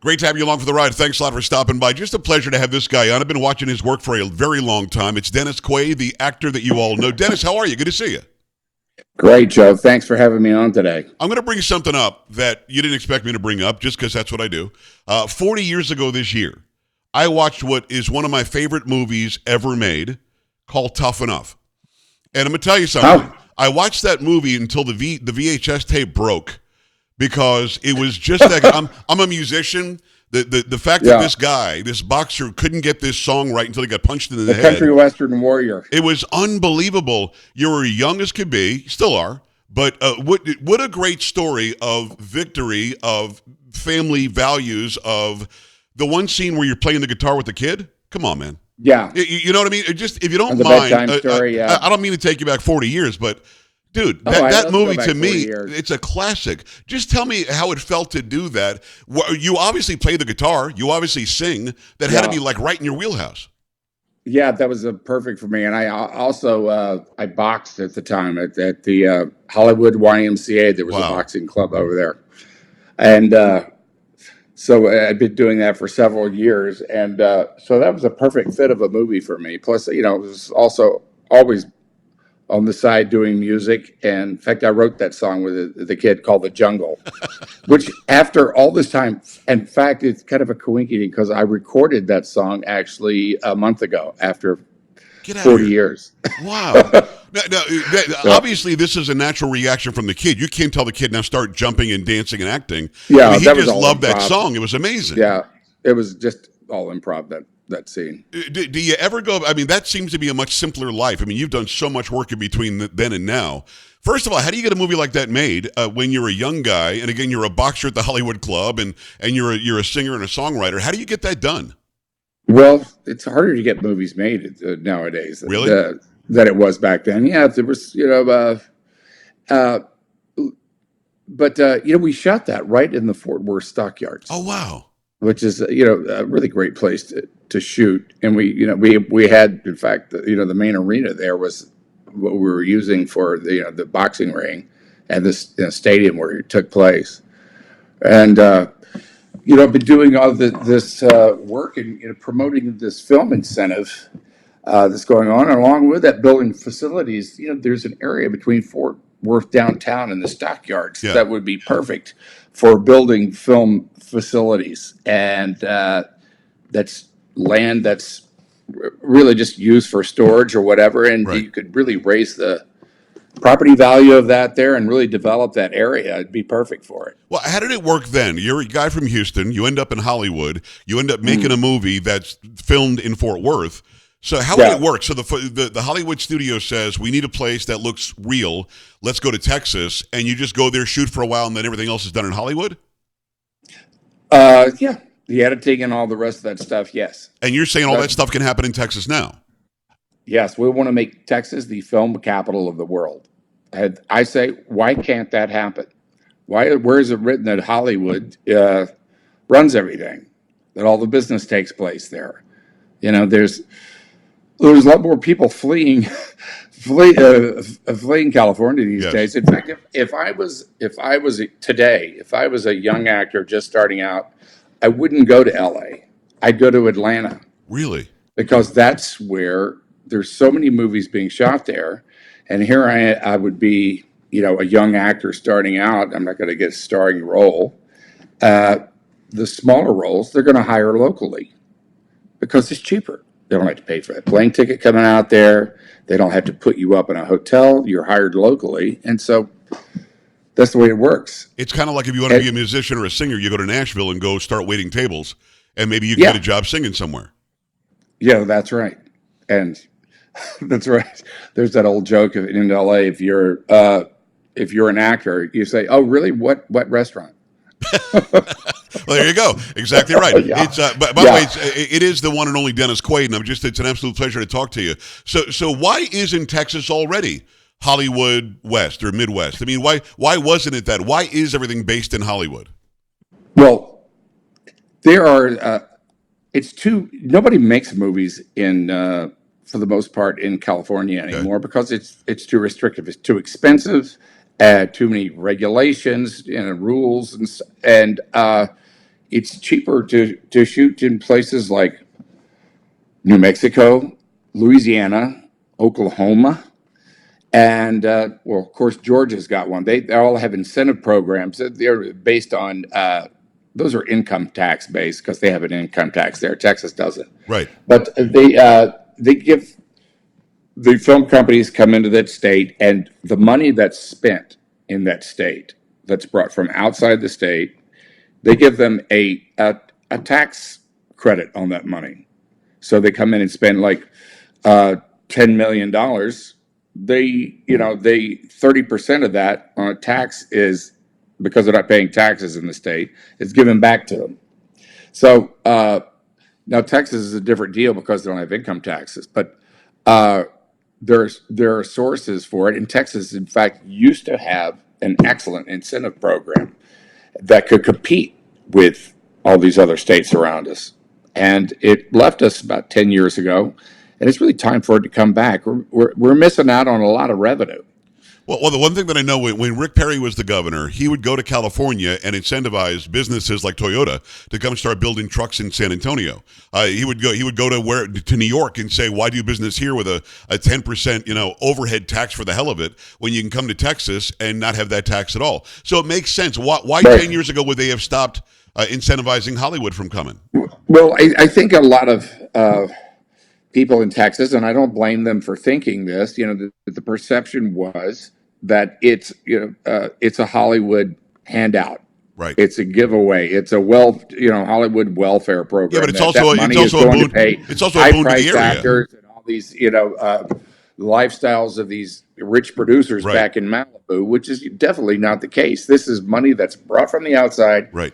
Great to have you along for the ride. Thanks a lot for stopping by. Just a pleasure to have this guy on. I've been watching his work for a very long time. It's Dennis Quaid, the actor that you all know. Dennis, how are you? Good to see you. Great, Joe. Thanks for having me on today. I'm going to bring something up that you didn't expect me to bring up just because that's what I do. 40 years ago this year, I watched what is one of my favorite movies ever made called Tough Enough. And I'm going to tell you something. Oh. I watched that movie until the VHS tape broke because it was just that I'm a musician. The fact that this guy, this boxer, couldn't get this song right until he got punched in the head. The country western warrior. It was unbelievable. You were young as could be, still are, but what a great story of victory, of family values, of the one scene where you're playing the guitar with the kid. Come on, man. Yeah. You know what I mean? Just if you don't the mind, bedtime story, I don't mean to take you back 40 years, but dude, that movie to me, it's a classic. Just tell me how it felt to do that. You obviously play the guitar. You obviously sing. That had to be like right in your wheelhouse. Yeah, that was perfect for me. And I also I boxed at the time at the Hollywood YMCA. There was a boxing club over there, and so I'd been doing that for several years. And so that was a perfect fit of a movie for me. Plus, it was also always on the side doing music. And in fact, I wrote that song with the kid called The Jungle, which after all this time, in fact, it's kind of a coincidence because I recorded that song actually a month ago after 40 years. Wow. Now, obviously, this is a natural reaction from the kid. You can't tell the kid now start jumping and dancing and acting. Yeah, he just loved that song. It was amazing. Yeah, it was just all improv, that scene. Do you ever go? I mean, that seems to be a much simpler life. I mean, you've done so much work in between then and now. First of all, how do you get a movie like that made when you're a young guy? And again, you're a boxer at the Hollywood Club, and you're a singer and a songwriter. How do you get that done? Well, it's harder to get movies made nowadays. Really? Than it was back then. Yeah, there was, but we shot that right in the Fort Worth stockyards. Oh, wow. Which is, a really great place to shoot. And we had, in fact, the main arena there was what we were using for the boxing ring and this stadium where it took place. And, I've been doing all this work and promoting this film incentive that's going on. And along with that, building facilities, there's an area between Fort Worth downtown and the stockyards that would be perfect for building film facilities. And that's land that's really just used for storage or whatever. And you could really raise the property value of that there and really develop that area. It'd be perfect for it. Well, how did it work then? You're a guy from Houston. You end up in Hollywood. You end up making a movie that's filmed in Fort Worth. So how would it work? So the Hollywood studio says, we need a place that looks real. Let's go to Texas. And you just go there, shoot for a while, and then everything else is done in Hollywood? Yeah. The editing and all the rest of that stuff, yes. And you're saying all that stuff can happen in Texas now? Yes, we want to make Texas the film capital of the world. And I say, why can't that happen? Where is it written that Hollywood runs everything, that all the business takes place there? There's a lot more people fleeing California these days. In fact, if I was a young actor just starting out, I wouldn't go to LA. I'd go to Atlanta. Really? Because that's where there's so many movies being shot there. And here I would be, a young actor starting out. I'm not going to get a starring role. The smaller roles, they're going to hire locally because it's cheaper. They don't have to pay for that plane ticket coming out there. They don't have to put you up in a hotel. You're hired locally. And so that's the way it works. It's kind of like if you want to be a musician or a singer, you go to Nashville and go start waiting tables, and maybe you can get a job singing somewhere. Yeah, that's right. And that's right. There's that old joke in LA. If you're an actor, you say, "Oh, really? What restaurant?" Well, there you go. Exactly right. It's by the way, it is the one and only Dennis Quaid, and it's an absolute pleasure to talk to you. So why isn't Texas already Hollywood West or Midwest? I mean, why wasn't it that? Why is everything based in Hollywood? Well, there are. Nobody makes movies for the most part in California anymore because it's too restrictive. It's too expensive. Too many regulations and rules and it's cheaper to shoot in places like New Mexico, Louisiana, Oklahoma, and well, of course, Georgia's got one. They all have incentive programs. They're based on those are income tax based because they have an income tax there. Texas doesn't. Right. But they give the film companies come into that state, and the money that's spent in that state that's brought from outside the state, they give them a tax credit on that money. So they come in and spend like $10 million. They 30% of that on a tax is because they're not paying taxes in the state. It's given back to them. So now Texas is a different deal because they don't have income taxes, but uh, there are sources for it. And Texas, in fact, used to have an excellent incentive program that could compete with all these other states around us. And it left us about 10 years ago, and it's really time for it to come back. We're missing out on a lot of revenue. Well, the one thing that I know when Rick Perry was the governor, he would go to California and incentivize businesses like Toyota to come start building trucks in San Antonio. He would go to New York and say, "Why do business here with a 10% overhead tax for the hell of it when you can come to Texas and not have that tax at all?" So it makes sense. Why Right. 10 years ago would they have stopped incentivizing Hollywood from coming? Well, I think a lot of people in Texas, and I don't blame them for thinking this. The perception was that it's a Hollywood handout. Right. It's a giveaway. It's a Hollywood welfare program. Yeah, but it's that also money it's also is a going boon. to pay It's also a boon to the high-priced area. actors and all these lifestyles of these rich producers Right. back in Malibu, which is definitely not the case. This is money that's brought from the outside, Right.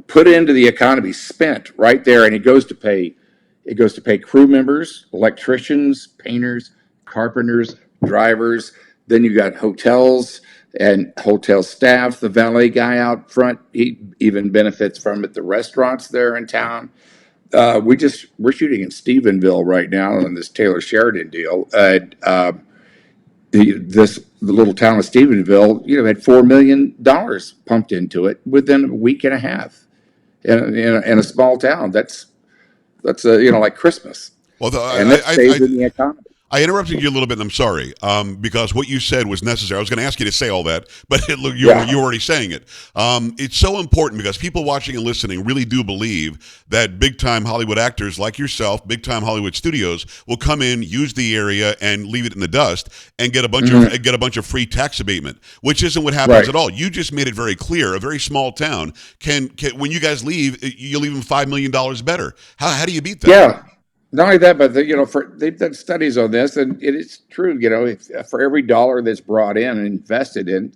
put into the economy, spent right there, and it goes to pay crew members, electricians, painters, carpenters, drivers. Then you got hotels and hotel staff. The valet guy out front, he even benefits from it. The restaurants there in town. We're shooting in Stephenville right now on this Taylor Sheridan deal. The little town of Stephenville, had $4 million pumped into it within a week and a half in a small town. That's like Christmas, Well, and that stays in the economy. I interrupted you a little bit, and I'm sorry, because what you said was necessary. I was going to ask you to say all that, but look, you're already saying it. It's so important because people watching and listening really do believe that big-time Hollywood actors like yourself, big-time Hollywood studios, will come in, use the area, and leave it in the dust, and get a bunch of free tax abatement, which isn't what happens Right. at all. You just made it very clear. A very small town can when you guys leave, you leave them $5 million better. How do you beat that? Yeah. Not only that, but they've done studies on this, and it is true. If, for every dollar that's brought in and invested in,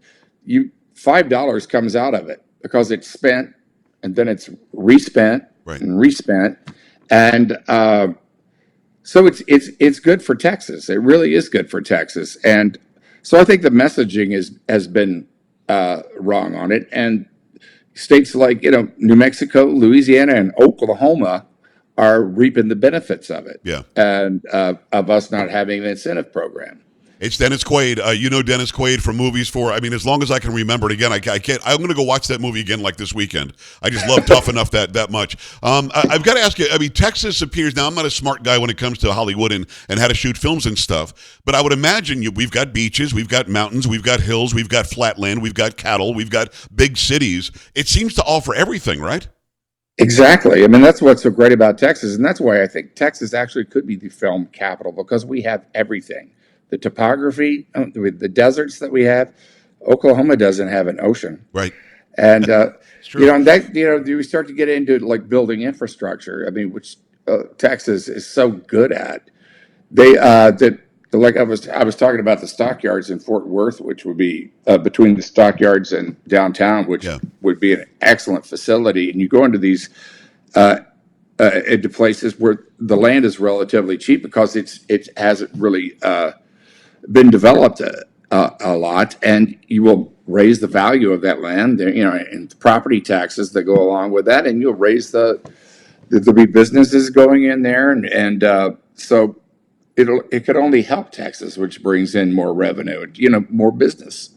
$5 comes out of it because it's spent, and then it's respent Right. and respent, and so it's good for Texas. It really is good for Texas, and so I think the messaging has been wrong on it, and states like New Mexico, Louisiana, and Oklahoma are reaping the benefits of it, Yeah. and of us not having an incentive program. It's Dennis Quaid. You know Dennis Quaid from movies as long as I can remember it again. I can't. I'm going to go watch that movie again like this weekend. I just love Tough Enough that much. I've got to ask you, Texas appears, now I'm not a smart guy when it comes to Hollywood and how to shoot films and stuff, but I would imagine we've got beaches, we've got mountains, we've got hills, we've got flatland, we've got cattle, we've got big cities. It seems to offer everything, right? Exactly. I mean, that's what's so great about Texas, and that's why I think Texas actually could be the film capital because we have everything. The topography, the deserts that we have. Oklahoma doesn't have an ocean, Right. and It's true. and that we start to get into like building infrastructure. I mean, which Texas is so good at. They like I was talking about the stockyards in Fort Worth, which would be between the stockyards and downtown, which Yeah. would be an excellent facility. And you go into these into places where the land is relatively cheap because it hasn't really been developed a lot, and you will raise the value of that land, and the property taxes that go along with that, and you'll raise there'll be businesses going in there, and so it could only help Texas, which brings in more revenue, more business.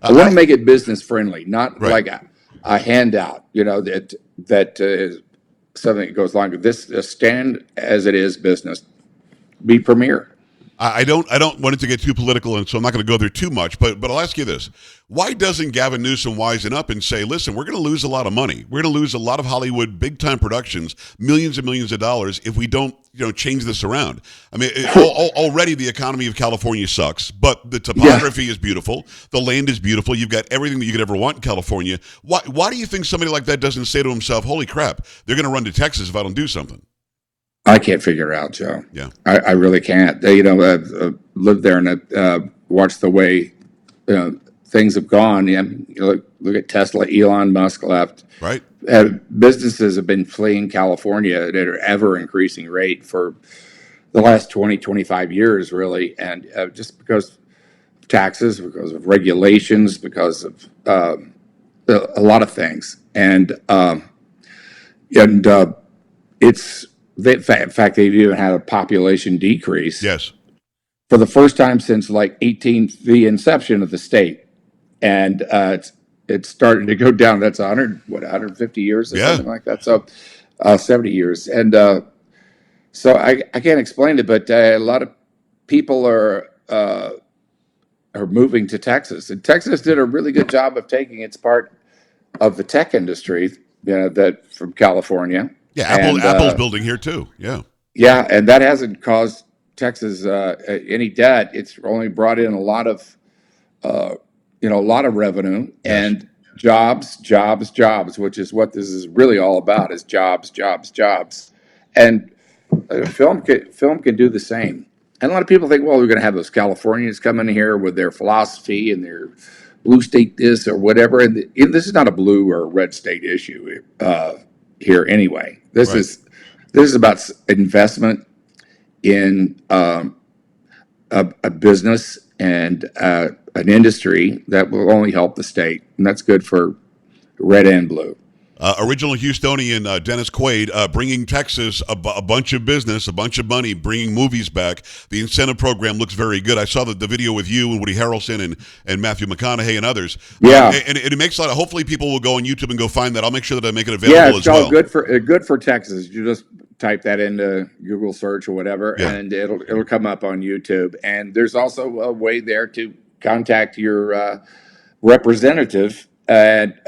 I want to make it business friendly, not Right. like a handout, that that is something that goes along with this. Stand as it is business. Be premier. I don't want it to get too political, and so I'm not going to go there too much. But I'll ask you this: why doesn't Gavin Newsom wisen up and say, "Listen, we're going to lose a lot of money. We're going to lose a lot of Hollywood big time productions, millions and millions of dollars, if we don't, change this around." I mean, already the economy of California sucks, but the topography is beautiful, the land is beautiful. You've got everything that you could ever want in California. Why do you think somebody like that doesn't say to himself, "Holy crap, they're going to run to Texas if I don't do something"? I can't figure it out, Joe. Yeah, I really can't. I've lived there and watched the way things have gone. Yeah, look at Tesla. Elon Musk left. right. Businesses have been fleeing California at an ever increasing rate for the last 20, 25 years, really. And just because of taxes, because of regulations, because of a lot of things. And it's, in fact, they've even had a population decrease. Yes. For the first time since like the inception of the state. And it's starting to go down. That's 150 years or something like that. So 70 years. And so I can't explain it, but a lot of people are moving to Texas. And Texas did a really good job of taking its part of the tech industry, that from California. Yeah, Apple's building here too. Yeah. Yeah, and that hasn't caused Texas any debt. It's only brought in a lot of revenue and jobs, which is what this is really all about: is jobs, jobs, jobs. And film can do the same. And a lot of people think, well, we're going to have those Californians come in here with their philosophy and their blue state this or whatever. And this is not a blue or red state issue here anyway. This is about investment in a business and an industry that will only help the state, and that's good for red and blue. Original Houstonian Dennis Quaid bringing Texas a bunch of business, a bunch of money, bringing movies back. The incentive program looks very good. I saw the video with you and Woody Harrelson and Matthew McConaughey and others. Yeah, and it makes a lot. Hopefully, people will go on YouTube and go find that. I'll make sure that I make it available as well. Yeah, it's all good for Texas. You just type that into Google search or whatever, and it'll come up on YouTube. And there's also a way there to contact your representative at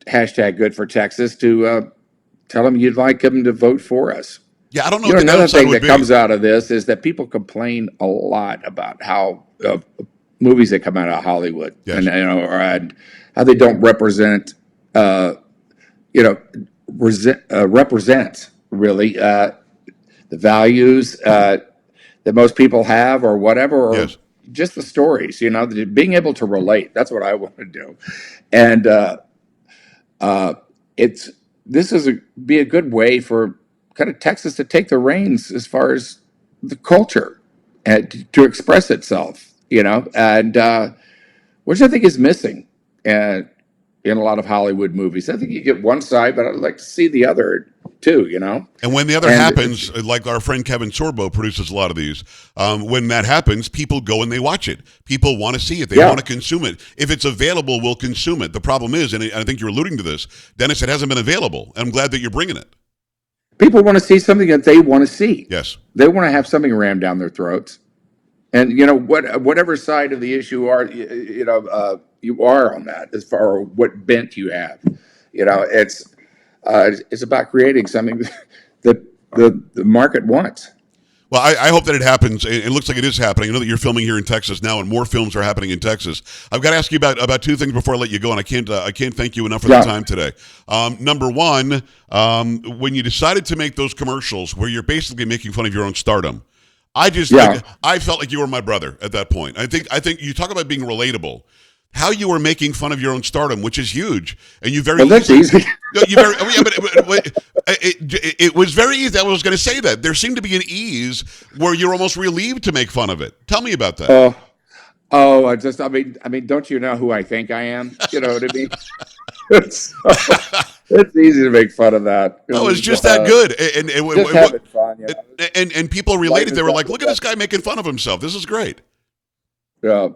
hashtag Good for Texas to tell them you'd like them to vote for us. Yeah, I don't know. What another thing that comes out of this is that people complain a lot about how movies that come out of Hollywood and how they don't represent really the values that most people have or whatever, or just the stories. Being able to relate. That's what I want to do, and this is be a good way for kind of Texas to take the reins as far as the culture and to express itself, and which I think is missing in a lot of Hollywood movies. I think you get one side, but I'd like to see the other too, And when the other happens, like our friend Kevin Sorbo produces a lot of these, when that happens, people go and they watch it. People want to see it. They want to consume it. If it's available, we'll consume it. The problem is, and I think you're alluding to this, Dennis, it hasn't been available. I'm glad that you're bringing it. People want to see something that they want to see. Yes. They want to have something rammed down their throats. And, whatever side of the issue you are on that, as far as what bent you have, it's about creating something that the market wants. Well, I hope that it happens. It looks like it is happening. I know that you're filming here in Texas now, and more films are happening in Texas. I've got to ask you about two things before I let you go, and I can't thank you enough for the time today. Number one, when you decided to make those commercials where you're basically making fun of your own stardom, I felt like you were my brother at that point. I think you talk about being relatable. How you were making fun of your own stardom, which is huge, and that's easy. It was very easy. I was going to say that there seemed to be an ease where you're almost relieved to make fun of it. Tell me about that. I mean, don't you know who I think I am? You know what I mean? It's easy to make fun of that. It's just that good, and just having fun. And people related. They were like, "Look at this guy making fun of himself. This is great." Yeah,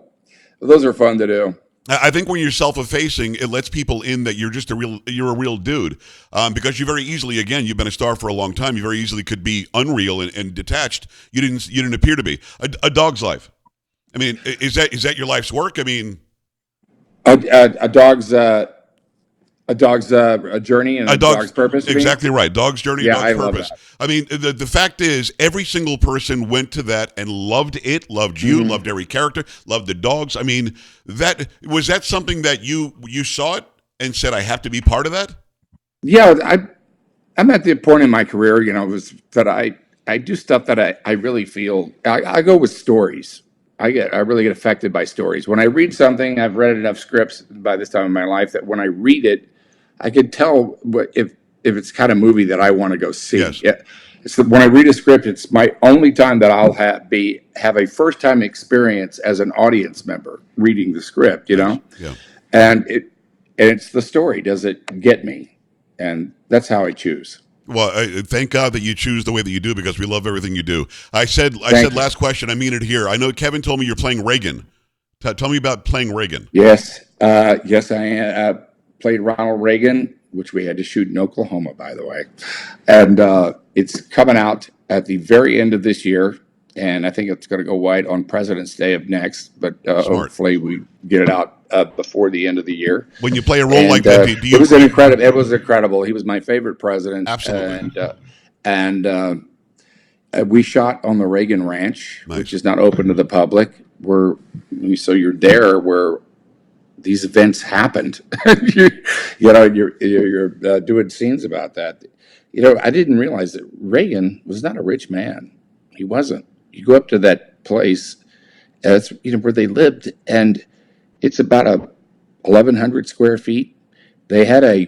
those are fun to do. I think when you're self-effacing, it lets people in that you're a real dude, because you very easily, again, you've been a star for a long time. You very easily could be unreal and detached. You didn't appear to be. A dog's life. I mean, is that your life's work? I mean, a dog's a journey and a dog's purpose. Exactly right. Dog's journey, Yeah, dog's I love purpose. that. I mean, the fact is, every single person went to that and loved it, loved you, loved every character, loved the dogs. I mean, that something that you saw it and said, I have to be part of that? Yeah, I'm at the point in my career, was that I do stuff that I really feel. I go with stories. I really get affected by stories. When I read something, I've read enough scripts by this time in my life that when I read it, I can tell if it's kind of movie that I want to go see. Yes. Yeah. When I read a script, it's my only time that I'll have a first time experience as an audience member reading the script. Yeah. And it's the story. Does it get me? And that's how I choose. Well, thank God that you choose the way that you do, because we love everything you do. I said last question. I mean it here. I know Kevin told me you're playing Reagan. Tell me about playing Reagan. Yes. Yes, I played Ronald Reagan, which we had to shoot in Oklahoma, by the way. And it's coming out at the very end of this year. And I think it's going to go wide on President's Day of next. But hopefully we get it out before the end of the year. When you play a role like that, do you? It was incredible. It was incredible. He was my favorite president. Absolutely. And we shot on the Reagan Ranch, Nice. which is not open to the public. So you're there where these events happened. You're doing scenes about that. I didn't realize that Reagan was not a rich man. He wasn't. You go up to that place, that's where they lived, and it's about 1,100 square feet. They had a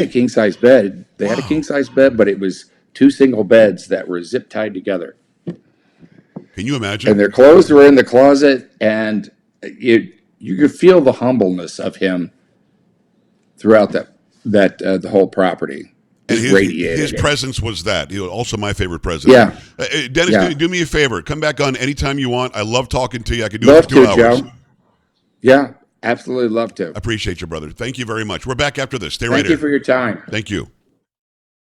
king size bed. They had a king size bed, but it was two single beds that were zip tied together. Can you imagine? And their clothes were in the closet, and you could feel the humbleness of him throughout the whole property. And his presence was that. Also my favorite president. Yeah. Dennis, do me a favor. Come back on anytime you want. I love talking to you. I could do it for 2 hours. Joe. Yeah, absolutely love to. Appreciate you, brother. Thank you very much. We're back after this. Stay right here. Thank you for your time. Thank you.